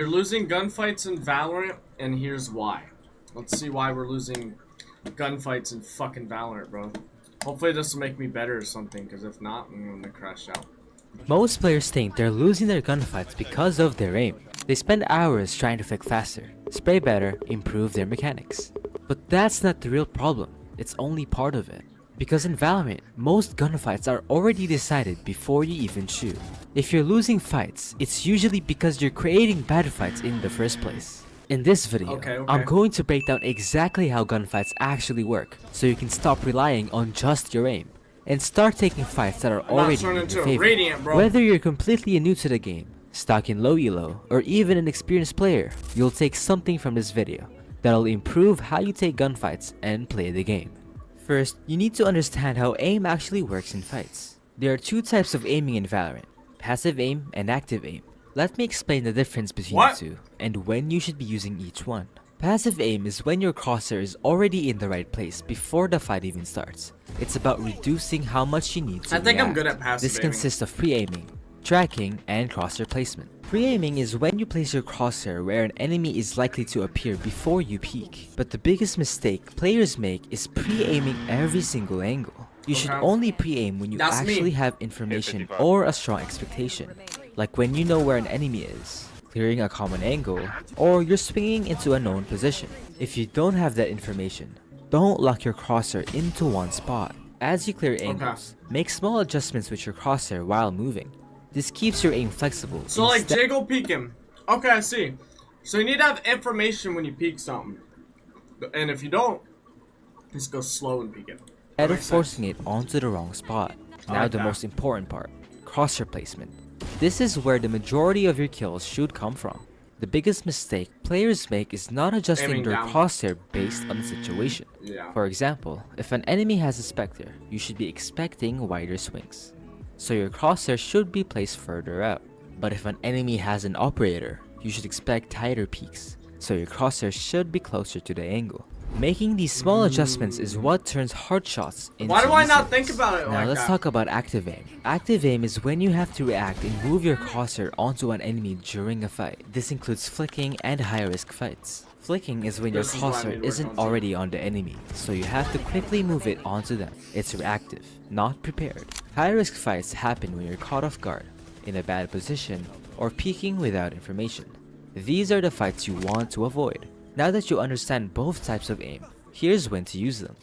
You're losing gunfights in Valorant, and here's why. Let's see why we're losing gunfights in fucking Valorant, bro. Hopefully this will make me better or something, because if not, I'm gonna crash out. Most players think they're losing their gunfights because of their aim. They spend hours trying to flick faster, spray better, improve their mechanics. But that's not the real problem, it's only part of it. Because in Valorant, most gunfights are already decided before you even shoot. If you're losing fights, it's usually because you're creating bad fights in the first place. In this video, Okay. I'm going to break down exactly how gunfights actually work, so you can stop relying on just your aim, and start taking fights that are already in your favor. Radiant, bro. Whether you're completely new to the game, stuck in low elo, or even an experienced player, you'll take something from this video that'll improve how you take gunfights and play the game. First, you need to understand how aim actually works in fights. There are two types of aiming in Valorant, passive aim and active aim. Let me explain the difference between the two, and when you should be using each one. Passive aim is when your crosshair is already in the right place before the fight even starts. It's about reducing how much you need to react. I'm good at passive This aiming. consists of pre-aiming, tracking, and crosshair placement. Pre-aiming is when you place your crosshair where an enemy is likely to appear before you peek. But the biggest mistake players make is pre-aiming every single angle. You should only pre-aim when you actually have information or a strong expectation, like when you know where an enemy is, clearing a common angle, or you're swinging into a known position. If you don't have that information, don't lock your crosshair into one spot. As you clear angles, make small adjustments with your crosshair while moving. This keeps your aim flexible. So like jiggle peek him. Okay, I see. So you need to have information when you peek something. And if you don't, just go slow and peek it. Instead of forcing it onto the wrong spot. Now the most important part, crosshair placement. This is where the majority of your kills should come from. The biggest mistake players make is not adjusting their crosshair based on the situation. For example, if an enemy has a Spectre, you should be expecting wider swings, so your crosshair should be placed further out. But if an enemy has an Operator, you should expect tighter peaks, so your crosshair should be closer to the angle. Making these small adjustments is what turns hard shots into Why do I easy not ones. think about it Now like let's that? talk about active aim. Active aim is when you have to react and move your crosshair onto an enemy during a fight. This includes flicking and high-risk fights. Flicking is when your This is what I crosshair need to work isn't on too. already on the enemy, so you have to quickly move it onto them. It's reactive, not prepared. High-risk fights happen when you're caught off guard, in a bad position, or peeking without information. These are the fights you want to avoid. Now that you understand both types of aim, here's when to use them.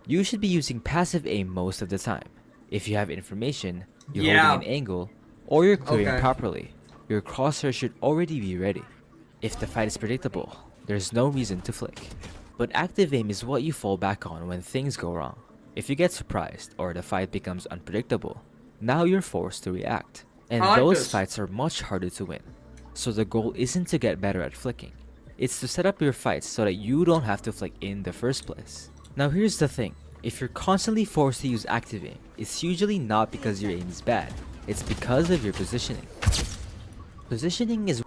You should be using passive aim most of the time. If you have information, you're holding an angle, or you're clearing properly, your crosshair should already be ready. If the fight is predictable, there's no reason to flick. But active aim is what you fall back on when things go wrong. If you get surprised or the fight becomes unpredictable, now you're forced to react. And those fights are much harder to win. So the goal isn't to get better at flicking. It's to set up your fights so that you don't have to flick in the first place. Now here's the thing, if you're constantly forced to use active aim, it's usually not because your aim is bad, it's because of your positioning. Positioning is...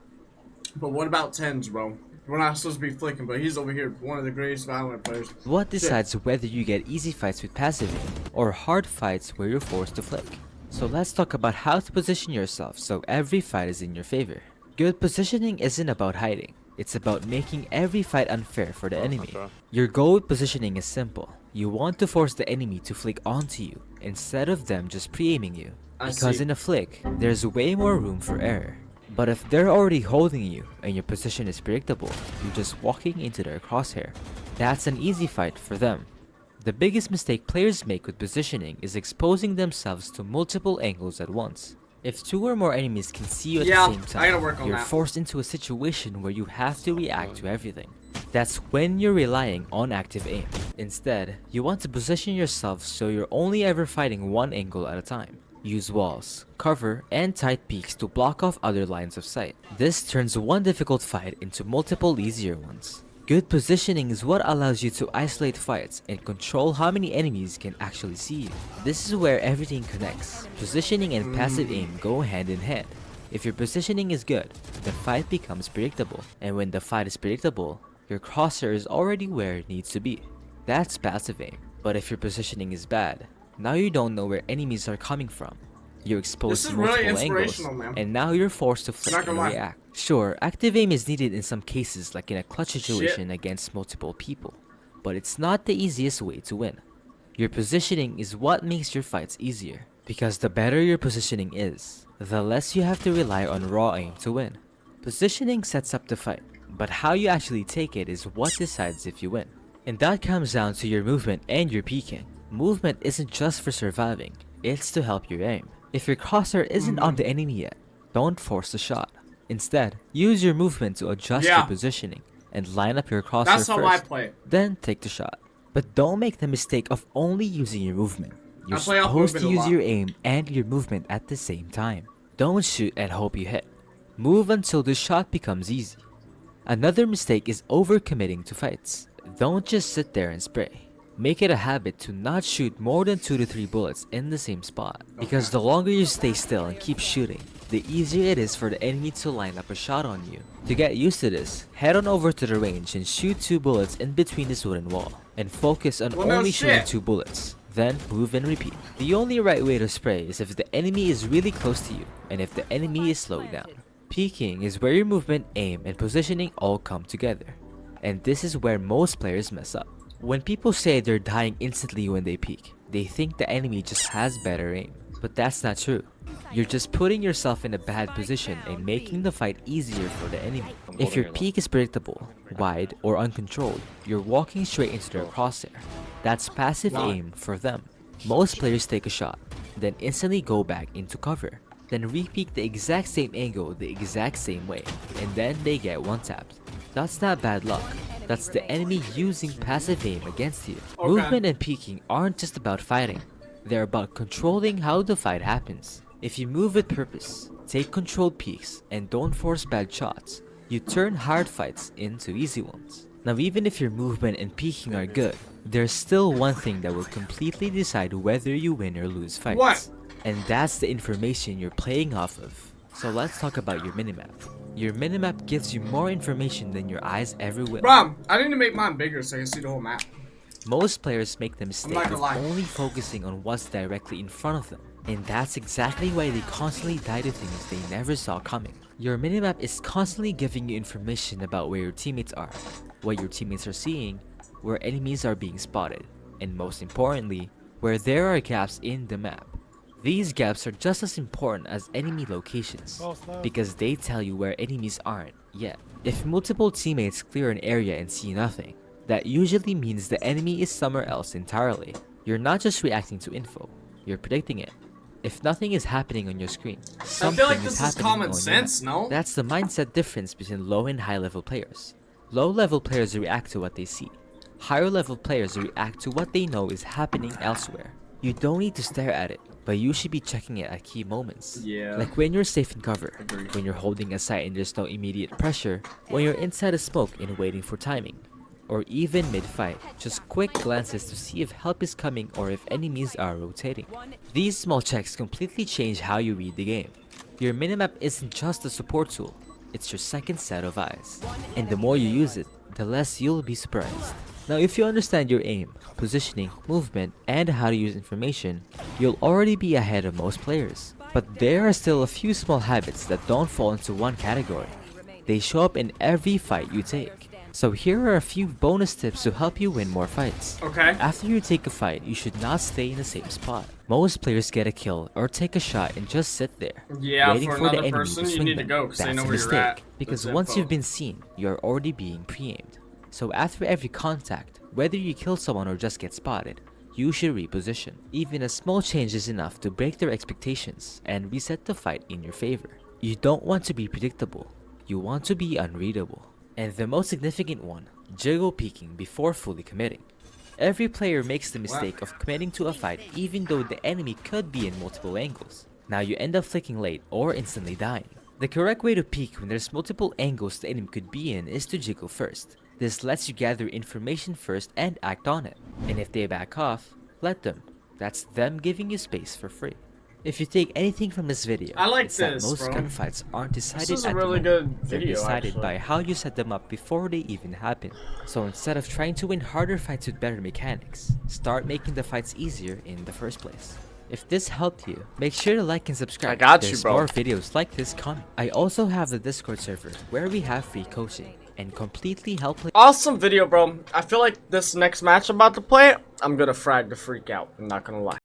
But what about tens, bro? We're not supposed to be flicking, but he's over here, one of the greatest Valorant players. what decides whether you get easy fights with passive aim, or hard fights where you're forced to flick. So let's talk about how to position yourself so every fight is in your favor. Good positioning isn't about hiding. It's about making every fight unfair for the enemy. Your goal with positioning is simple. You want to force the enemy to flick onto you, instead of them just pre-aiming you. Because in a flick, there's way more room for error. But if they're already holding you, and your position is predictable, you're just walking into their crosshair. That's an easy fight for them. The biggest mistake players make with positioning is exposing themselves to multiple angles at once. If two or more enemies can see you at the same time, you're forced into a situation where you have to react to everything. That's when you're relying on active aim. Instead, you want to position yourself so you're only ever fighting one angle at a time. Use walls, cover, and tight peaks to block off other lines of sight. This turns one difficult fight into multiple easier ones. Good positioning is what allows you to isolate fights and control how many enemies can actually see you. This is where everything connects. Positioning and passive aim go hand in hand. If your positioning is good, the fight becomes predictable. And when the fight is predictable, your crosshair is already where it needs to be. That's passive aim. But if your positioning is bad, now you don't know where enemies are coming from. You're exposed This to is really multiple angles, inspirational, man. and now you're forced to flick Not and gonna lie. react. Sure, active aim is needed in some cases, like in a clutch situation against multiple people, but it's not the easiest way to win. Your positioning is what makes your fights easier, because the better your positioning is, the less you have to rely on raw aim to win. Positioning sets up the fight, but how you actually take it is what decides if you win. And that comes down to your movement and your peeking. Movement isn't just for surviving, it's to help your aim. If your crosshair isn't on the enemy yet, don't force the shot. Instead, use your movement to adjust your positioning and line up your crosshair That's how I first, play it. then take the shot. But don't make the mistake of only using your movement. You're I play off supposed to movement a use lot. your aim and your movement at the same time. Don't shoot and hope you hit. Move until the shot becomes easy. Another mistake is overcommitting to fights. Don't just sit there and spray. Make it a habit to not shoot more than 2 to 3 bullets in the same spot, because the longer you stay still and keep shooting, the easier it is for the enemy to line up a shot on you. To get used to this, head on over to the range and shoot 2 bullets in between this wooden wall, and focus on only shooting 2 bullets. Then move and repeat. The only right way to spray is if the enemy is really close to you, and if the enemy is slowed down. Peeking is where your movement, aim, and positioning all come together, and this is where most players mess up. When people say they're dying instantly when they peek, they think the enemy just has better aim, but that's not true. You're just putting yourself in a bad position and making the fight easier for the enemy. If your peek is predictable, wide, or uncontrolled, you're walking straight into their crosshair. That's passive aim for them. Most players take a shot, then instantly go back into cover, then re-peek the exact same angle the exact same way, and then they get one-tapped. That's not bad luck. That's the enemy using passive aim against you. Movement and peeking aren't just about fighting. They're about controlling how the fight happens. If you move with purpose, take controlled peeks, and don't force bad shots, you turn hard fights into easy ones. Now, even if your movement and peeking are good, there's still one thing that will completely decide whether you win or lose fights. What? And that's the information you're playing off of. So let's talk about your minimap. Your minimap gives you more information than your eyes ever will. Bro, I need to make mine bigger so I can see the whole map. Most players make the mistake not of gonna lie. only focusing on what's directly in front of them. And that's exactly why they constantly die to things they never saw coming. Your minimap is constantly giving you information about where your teammates are, what your teammates are seeing, where enemies are being spotted, and most importantly, where there are gaps in the map. These gaps are just as important as enemy locations, because they tell you where enemies aren't yet. If multiple teammates clear an area and see nothing, that usually means the enemy is somewhere else entirely. You're not just reacting to info, you're predicting it. If nothing is happening on your screen, something like is this is happening common on sense, your map. no? That's the mindset difference between low and high level players. Low level players react to what they see. Higher level players react to what they know is happening elsewhere. You don't need to stare at it, but you should be checking it at key moments. Yeah. Like when you're safe in cover, Agreed. when you're holding a site and there's no immediate pressure, when you're inside a smoke and waiting for timing, or even mid-fight, just quick glances to see if help is coming or if enemies are rotating. These small checks completely change how you read the game. Your minimap isn't just a support tool, it's your second set of eyes. And the more you use it, the less you'll be surprised. Now, if you understand your aim, positioning, movement, and how to use information, you'll already be ahead of most players. But there are still a few small habits that don't fall into one category. They show up in every fight you take. So here are a few bonus tips to help you win more fights. Okay. After you take a fight, you should not stay in the same spot. Most players get a kill or take a shot and just sit there, Yeah, waiting for for the another enemy person, to you swing need to them. go 'cause they That's know a where you're mistake, at. because That's once info. you've been seen, you are already being pre-aimed. So after every contact, whether you kill someone or just get spotted, you should reposition. Even a small change is enough to break their expectations and reset the fight in your favor. You don't want to be predictable, you want to be unreadable. And the most significant one, jiggle peeking before fully committing. Every player makes the mistake of committing to a fight even though the enemy could be in multiple angles. Now you end up flicking late or instantly dying. The correct way to peek when there's multiple angles the enemy could be in is to jiggle first. This lets you gather information first and act on it. And if they back off, let them. That's them giving you space for free. If you take anything from this video, I like it's that this, most bro. gunfights aren't decided This is a at really the moment. good They're video, decided actually. by how you set them up before they even happen. So instead of trying to win harder fights with better mechanics, start making the fights easier in the first place. If this helped you, make sure to like and subscribe. I got you, There's bro. more videos like this coming. I also have the Discord server where we have free coaching and completely helpless. Awesome video, bro. I feel like this next match I'm about to play, I'm gonna frag the freak out. I'm not gonna lie.